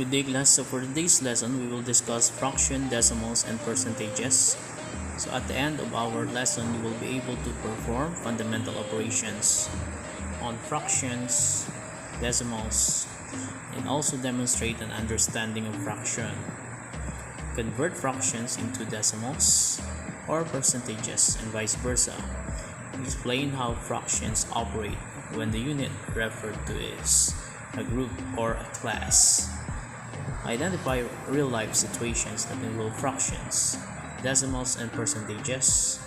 Good day class. So for today's lesson, we will discuss fraction, decimals, and percentages. So at the end of our lesson, you will be able to perform fundamental operations on fractions, decimals, and also demonstrate an understanding of fraction. Convert fractions into decimals or percentages and vice versa. Explain how fractions operate when the unit referred to is a group or a class. Identify real-life situations that involve fractions, decimals, and percentages.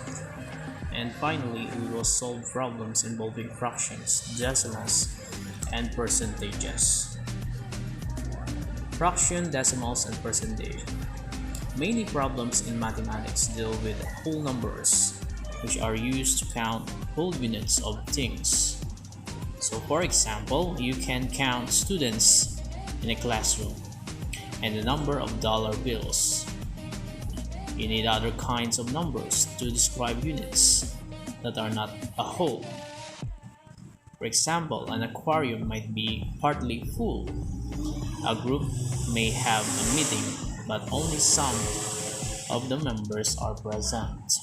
And finally, we will solve problems involving fractions, decimals, and percentages. Fraction, decimals, and percentage. Many problems in mathematics deal with whole numbers, which are used to count whole units of things. So for example, you can count students in a classroom and the number of dollar bills. You need other kinds of numbers to describe units that are not a whole. For example, an aquarium might be partly full. A group may have a meeting, but only some of the members are present.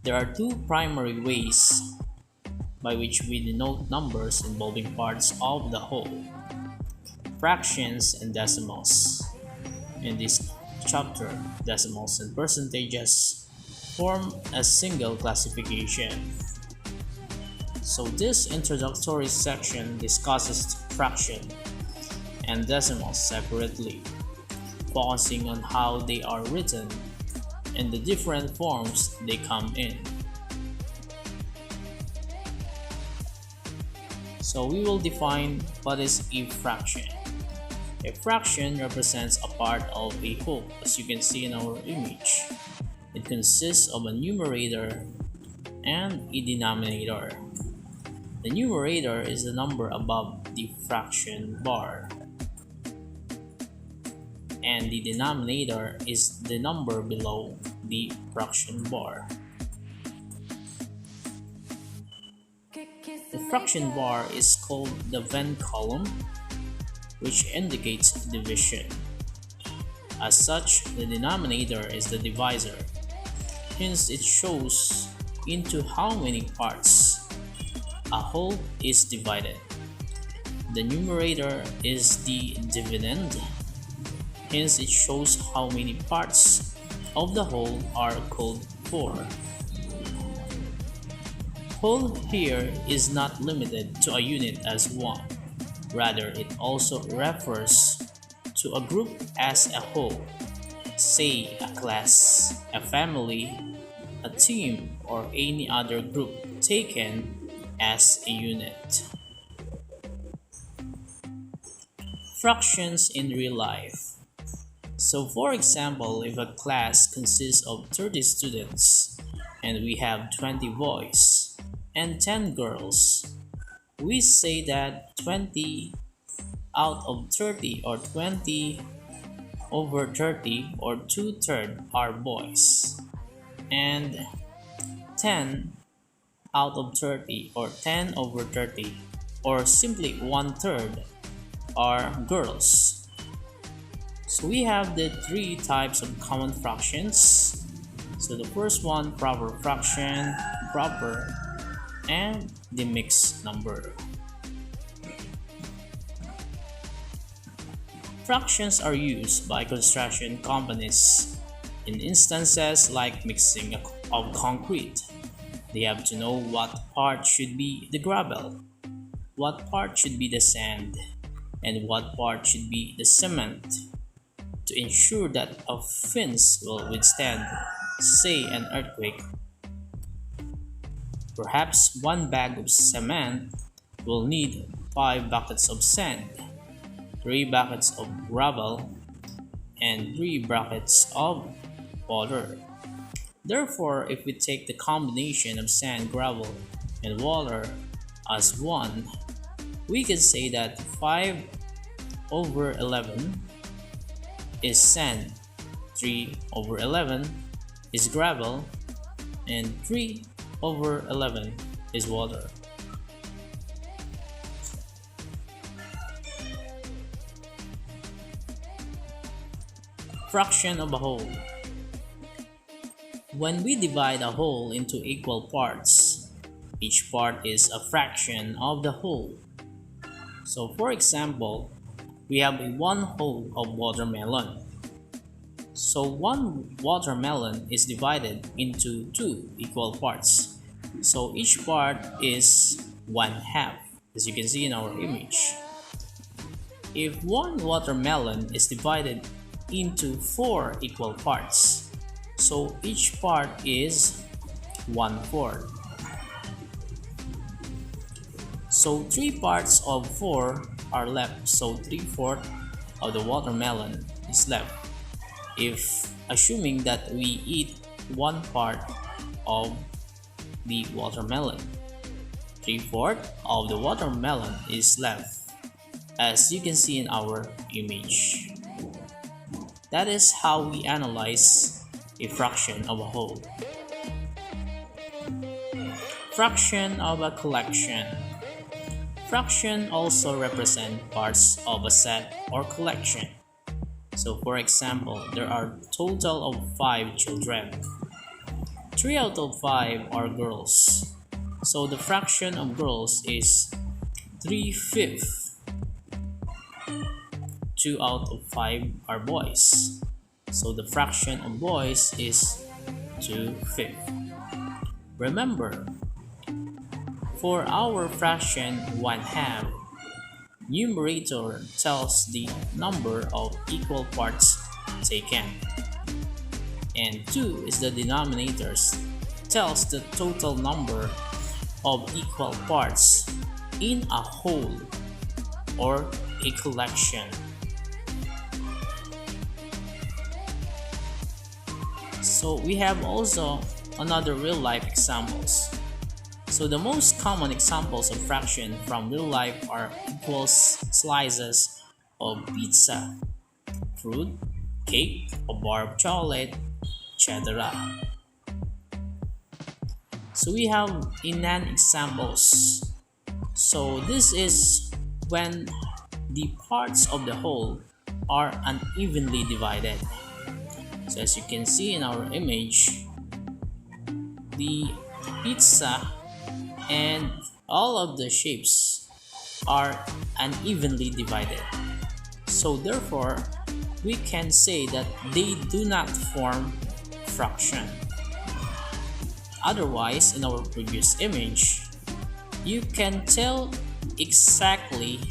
There are two primary ways by which we denote numbers involving parts of the whole: fractions and decimals. In this chapter, decimals and percentages form a single classification. So this introductory section discusses fraction and decimals separately, focusing on how they are written and the different forms they come in. So we will define what is a fraction. A fraction represents a part of a whole, as you can see in our image. It consists of a numerator and a denominator. The numerator is the number above the fraction bar, and the denominator is the number below the fraction bar. The fraction bar is called the Venn column, which indicates division. As such, the denominator is the divisor. Hence, it shows into how many parts a whole is divided. The numerator is the dividend. Hence, it shows how many parts of the whole are called for. Whole here is not limited to a unit as one. Rather, it also refers to a group as a whole, say a class, a family, a team, or any other group taken as a unit. Fractions in real life. So for example, if a class consists of 30 students and we have 20 boys and 10 girls, we say that 20 out of 30 or 20 over 30 or 2/3 are boys, and 10 out of 30 or 10 over 30 or simply 1/3 are girls. So we have the three types of common fractions. So the first one, proper fraction, improper, and the mixed number. Fractions are used by construction companies in instances like mixing of concrete. They have to know what part should be the gravel, what part should be the sand, and what part should be the cement to ensure that a fence will withstand, say, an earthquake. Perhaps one bag of cement will need 5 buckets of sand, 3 buckets of gravel, and 3 buckets of water. Therefore, if we take the combination of sand, gravel, and water as 1, we can say that 5 over 11 is sand, 3 over 11 is gravel, and 3 over 11 is water. fraction of a whole. When we divide a whole into equal parts, each part is a fraction of the whole. So for example, we have a 1 whole of watermelon. So 1 watermelon is divided into 2 equal parts. So each part is 1/2, as you can see in our image. If 1 watermelon is divided into 4 equal parts, so each part is 1/4. So 3 parts of 4 are left, so 3/4 of the watermelon is left. If assuming that we eat 1 part of the watermelon, 3/4 of the watermelon is left, as you can see in our image. That is how we analyze a fraction of a whole. Fraction of a collection. Fraction also represent parts of a set or collection. So for example, there are a total of 5 children. 3 out of 5 are girls. So the fraction of girls is 3/5. 2 out of 5 are boys. So the fraction of boys is 2/5. Remember, for our fraction 1/2, numerator tells the number of equal parts taken, and 2 is the denominator, tells the total number of equal parts in a whole or a collection. So we have also another real-life examples. So the most common examples of fraction from real life are equal slices of pizza, fruit, cake, a bar of chocolate, etc. So we have inane examples. So this is when the parts of the whole are unevenly divided. So as you can see in our image, the pizza and all of the shapes are unevenly divided. So therefore, we can say that they do not form fraction. Otherwise, in our previous image, you can tell exactly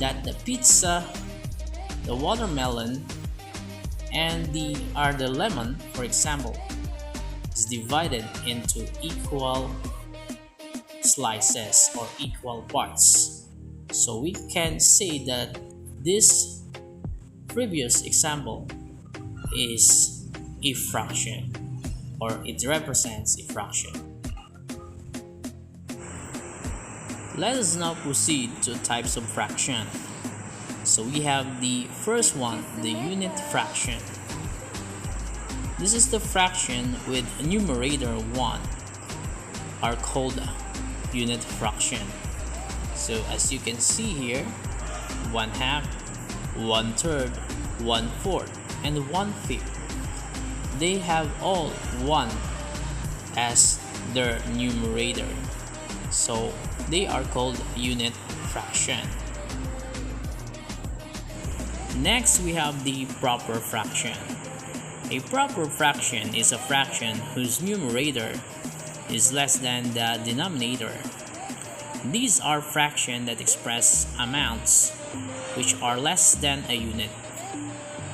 that the pizza, the watermelon, and the lemon, for example, is divided into equal slices or equal parts. So we can say that this previous example is a fraction, or it represents a fraction. Let us now proceed to types of fraction. So we have the first one, the unit fraction. This is the fraction with numerator 1, are called unit fraction. So as you can see here, 1/2, 1/3, 1/4, and 1/5. They have all 1 as their numerator. So they are called unit fraction. Next, we have the proper fraction. A proper fraction is a fraction whose numerator is less than the denominator. These are fractions that express amounts which are less than a unit.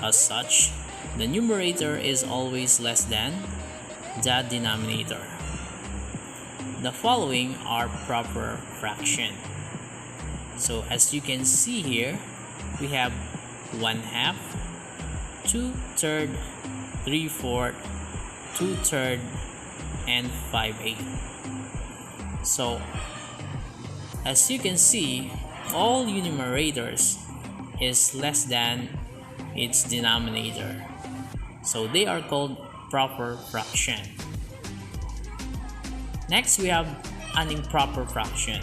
As such, the numerator is always less than the denominator. The following are proper fraction. So as you can see here, we have 1/2, 2/3, 3/4, 2/3, and 5/8. So as you can see, all numerators is less than its denominator. So they are called proper fraction. Next, we have an improper fraction.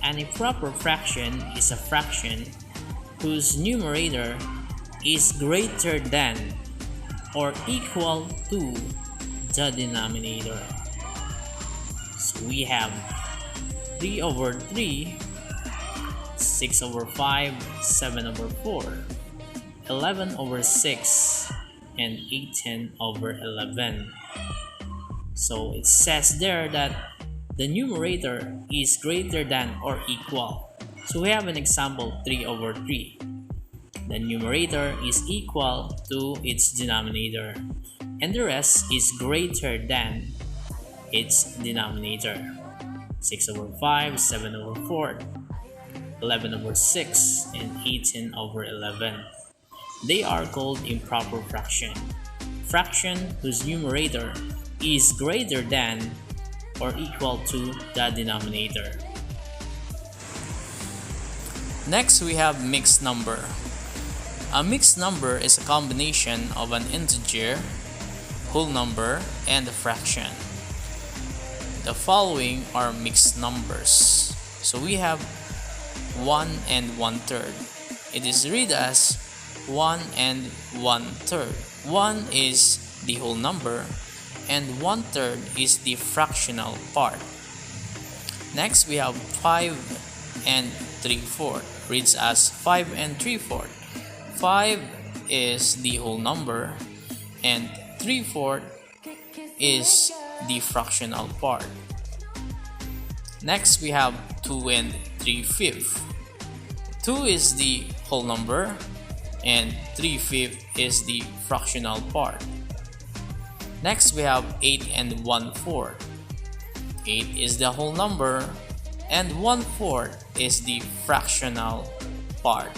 An improper fraction is a fraction whose numerator is greater than or equal to the denominator. So we have 3 over 3, 6 over 5, 7 over 4, 11 over 6, and 18 over 11. So it says there that the numerator is greater than or equal. So we have an example, 3 over 3. The numerator is equal to its denominator, and the rest is greater than its denominator. 6 over 5, 7 over 4, 11 over 6, and 18 over 11. They are called improper fraction. Fraction whose numerator is greater than or equal to the denominator. Next, we have mixed number. A mixed number is a combination of an integer, whole number, and a fraction. The following are mixed numbers. So we have 1 and 1/3. It is read as 1 and 1/3. 1 is the whole number and 1/3 is the fractional part. Next, we have 5 and 3/4. Reads as 5 and 3/4. 5 is the whole number and 3/4 is the fractional part. Next, we have 2 and 3/5. 2 is the whole number and 3/5 is the fractional part. Next, we have 8 and 1/4. 8 is the whole number and 1/4 is the fractional part.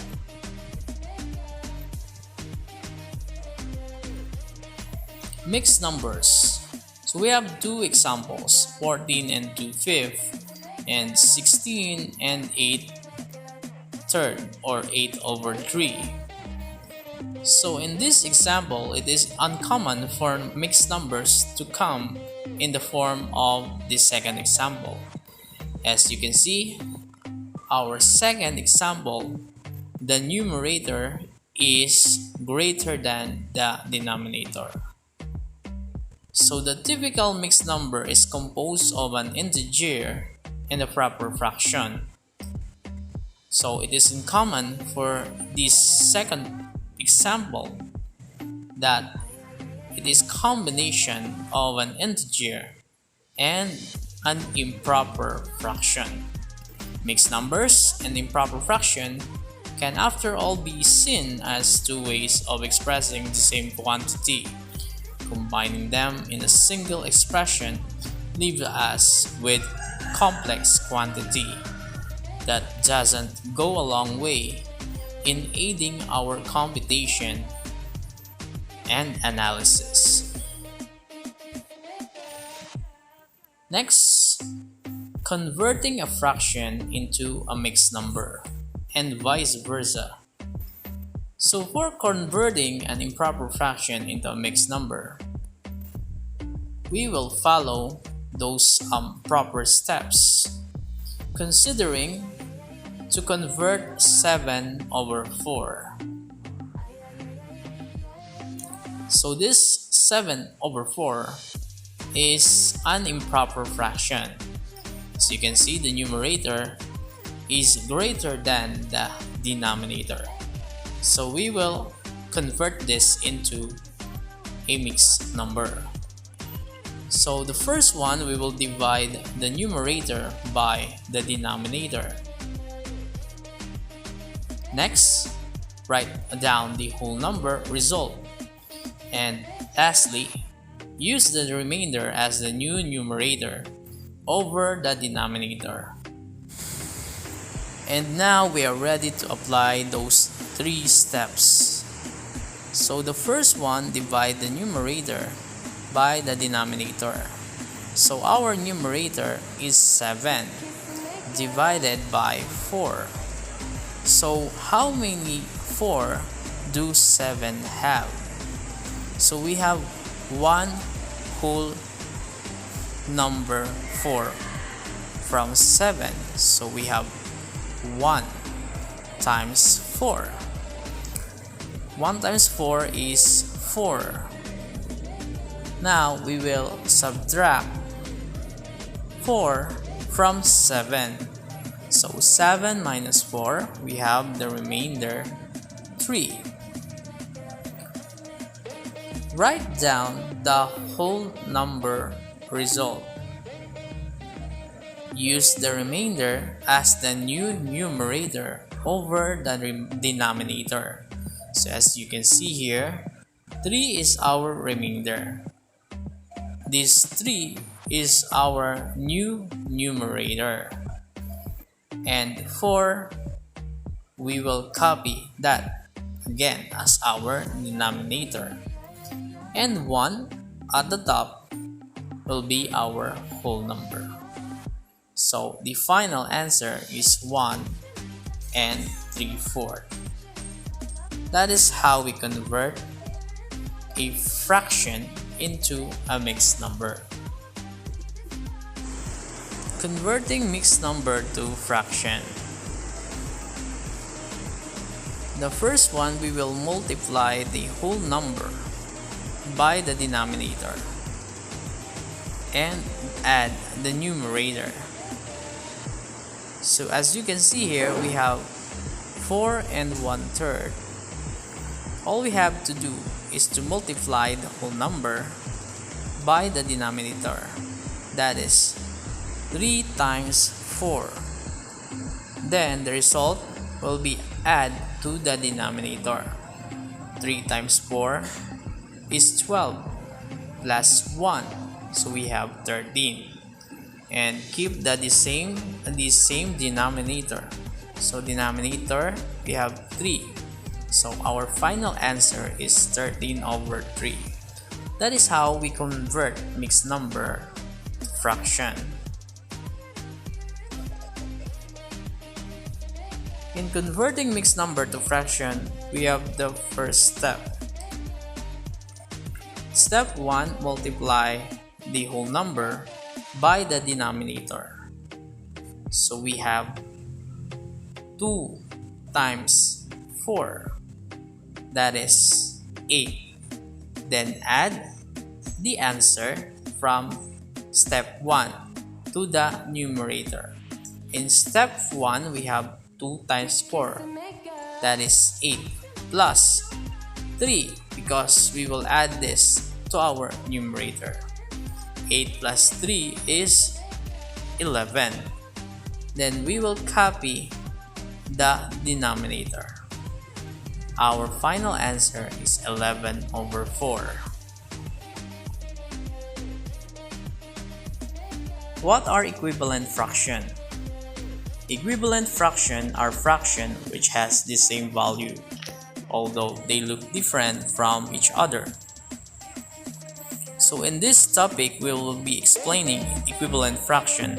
Mixed numbers. So we have two examples, 14 and 2/5 and 16 and 8/3 or 8 over 3. So in this example, it is uncommon for mixed numbers to come in the form of the second example. As you can see, our second example, the numerator is greater than the denominator. So the typical mixed number is composed of an integer and a proper fraction. So it is uncommon for this second example that it is combination of an integer and an improper fraction. Mixed numbers and improper fraction can after all be seen as two ways of expressing the same quantity. Combining them in a single expression leaves us with complex quantity that doesn't go a long way in aiding our computation and analysis. Next, converting a fraction into a mixed number and vice versa. So for converting an improper fraction into a mixed number, we will follow those proper steps. Considering to convert 7 over 4. So this 7 over 4 is an improper fraction. As you can see, the numerator is greater than the denominator. So we will convert this into a mixed number. So the first one, we will divide the numerator by the denominator. Next, write down the whole number result. And lastly, use the remainder as the new numerator over the denominator. And now we are ready to apply those 3 steps. So the first one, divide the numerator by the denominator. So our numerator is 7 divided by 4. So how many 4 do 7 have? So we have one whole number 4 from 7. So we have 1 times 4. 1 times 4 is 4. Now we will subtract 4 from 7. So 7 minus 4, we have the remainder 3. Write down the whole number result. Use the remainder as the new numerator over the denominator. So as you can see here, 3 is our remainder. This 3 is our new numerator. And 4, we will copy that again as our denominator. And 1 at the top will be our whole number. So the final answer is 1 and 3/4. That is how we convert a fraction into a mixed number. Converting mixed number to fraction. The first one, we will multiply the whole number by the denominator and add the numerator. So as you can see here, we have 4 and 1/3. All we have to do is to multiply the whole number by the denominator. That is 3 times 4. Then the result will be add to the denominator. 3 times 4 is 12 plus 1, so we have 13. And keep the same denominator. So denominator, we have 3. So our final answer is 13/3. That is how we convert mixed number to fraction. In converting mixed number to fraction, we have the first step. Step 1, multiply the whole number by the denominator. So we have 2 times 4, that is 8. Then add the answer from step 1 to the numerator. In step 1, we have 2 times 4, that is 8, plus 3, because we will add this to our numerator. 8 plus 3 is 11. Then we will copy the denominator. Our final answer is 11/4. What are equivalent fraction? Equivalent fraction are fraction which has the same value, although they look different from each other. So in this topic, we will be explaining equivalent fraction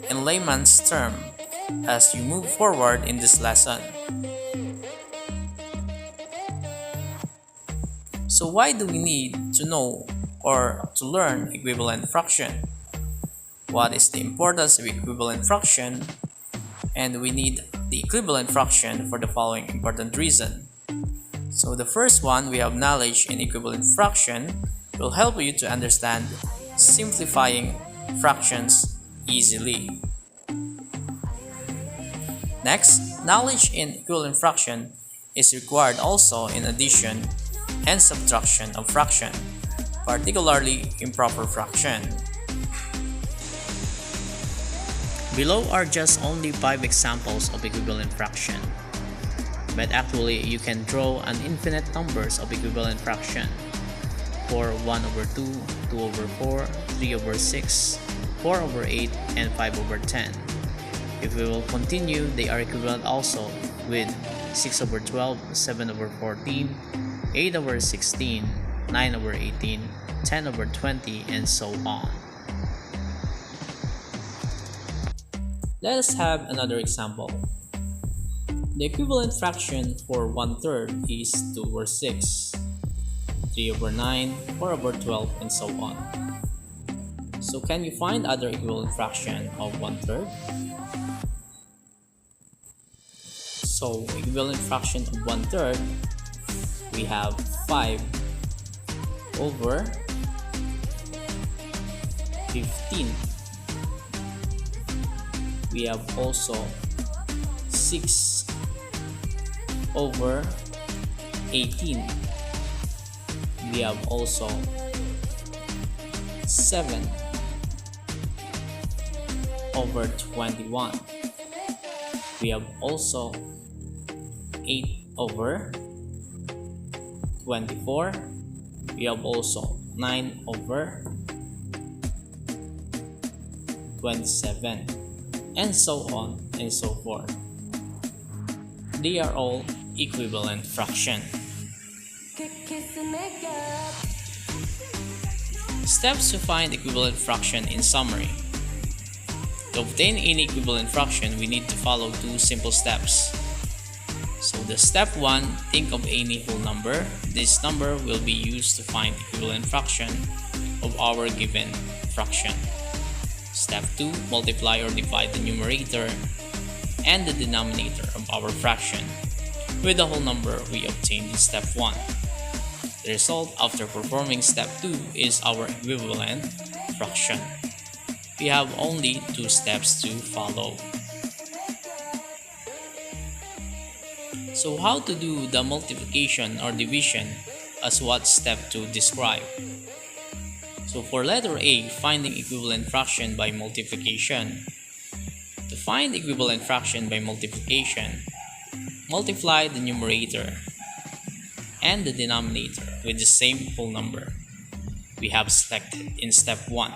in layman's term as you move forward in this lesson. So why do we need to know or to learn equivalent fraction? What is the importance of equivalent fraction? And we need the equivalent fraction for the following important reason. So the first one, we have knowledge in equivalent fraction will help you to understand simplifying fractions easily. Next, knowledge in equivalent fraction is required also in addition and subtraction of fraction, particularly improper fraction. Below are just only 5 examples of equivalent fraction, but actually you can draw an infinite numbers of equivalent fraction. For 1/2, 2/4, 3/6, 4/8, and 5/10. If we will continue, they are equivalent also with 6/12, 7/14, 8/16, 9/18, 10/20, and so on. Let us have another example. The equivalent fraction for 1/3 is 2/6. 3/9, 4/12, and so on. So can you find other equivalent fraction of 1/3? So equivalent fraction of 1/3 we have 5 over 15. We have also 6 over 18. We have also 7 over 21. We have also 8 over 24. We have also 9 over 27, and so on and so forth. They are all equivalent fraction. Steps to find equivalent fraction in summary. To obtain any equivalent fraction, we need to follow 2 simple steps. So the step 1, think of any whole number. This number will be used to find equivalent fraction of our given fraction. Step 2, multiply or divide the numerator and the denominator of our fraction with the whole number we obtained in step 1. The result after performing step 2 is our equivalent fraction. We have only 2 steps to follow. So how to do the multiplication or division as what step 2 describe? So for letter A, finding equivalent fraction by multiplication. To find equivalent fraction by multiplication, multiply the numerator and the denominator with the same whole number we have selected in step 1.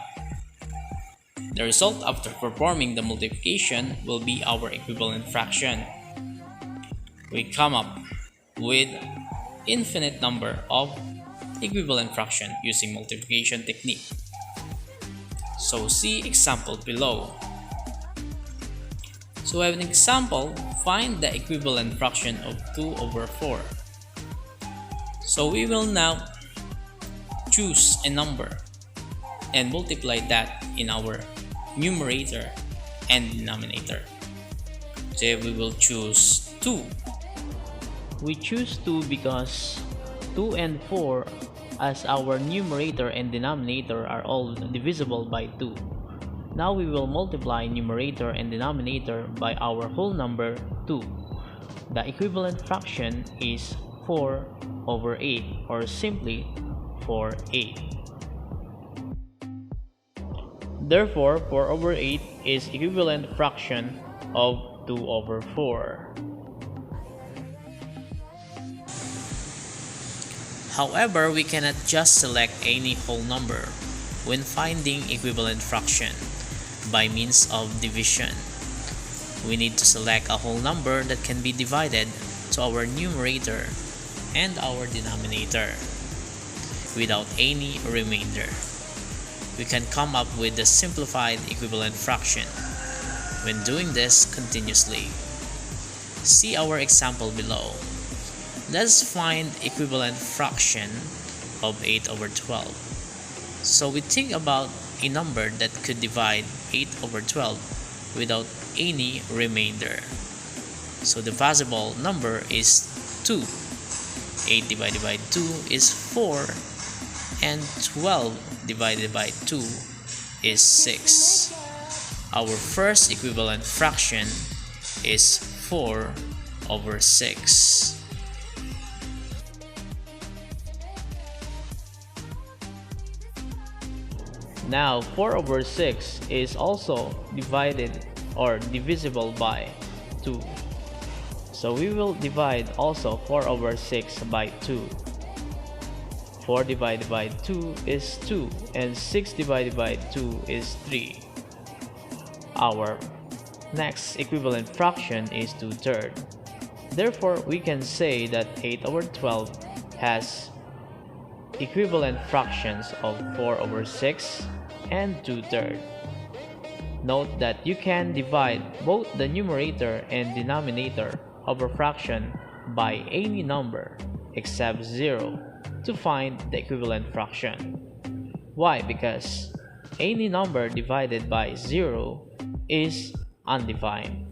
The result after performing the multiplication will be our equivalent fraction. We come up with infinite number of equivalent fraction using multiplication technique. So see example below. So we have an example, find the equivalent fraction of 2 over 4. So we will now choose a number and multiply that in our numerator and denominator. So we will choose 2. We choose 2 because 2 and 4 as our numerator and denominator are all divisible by 2. Now we will multiply numerator and denominator by our whole number 2. The equivalent fraction is 4 over 8, or simply 4/8. Therefore, 4 over 8 is equivalent fraction of 2 over 4. However, we cannot just select any whole number when finding equivalent fraction by means of division. We need to select a whole number that can be divided to our numerator and our denominator without any remainder. We can come up with the simplified equivalent fraction when doing this continuously. See our example below. Let's find equivalent fraction of 8 over 12. So we think about a number that could divide 8 over 12 without any remainder. So the possible number is 2. 8 divided by 2 is 4, and 12 divided by 2 is 6. Our first equivalent fraction is 4 over 6. Now 4 over 6 is also divided or divisible by 2. So we will divide also 4 over 6 by 2. 4 divided by 2 is 2, and 6 divided by 2 is 3. Our next equivalent fraction is 2/3. Therefore, we can say that 8 over 12 has equivalent fractions of 4 over 6 and 2/3. Note that you can divide both the numerator and denominator of a fraction by any number except 0 to find the equivalent fraction. Why? Because any number divided by 0 is undefined.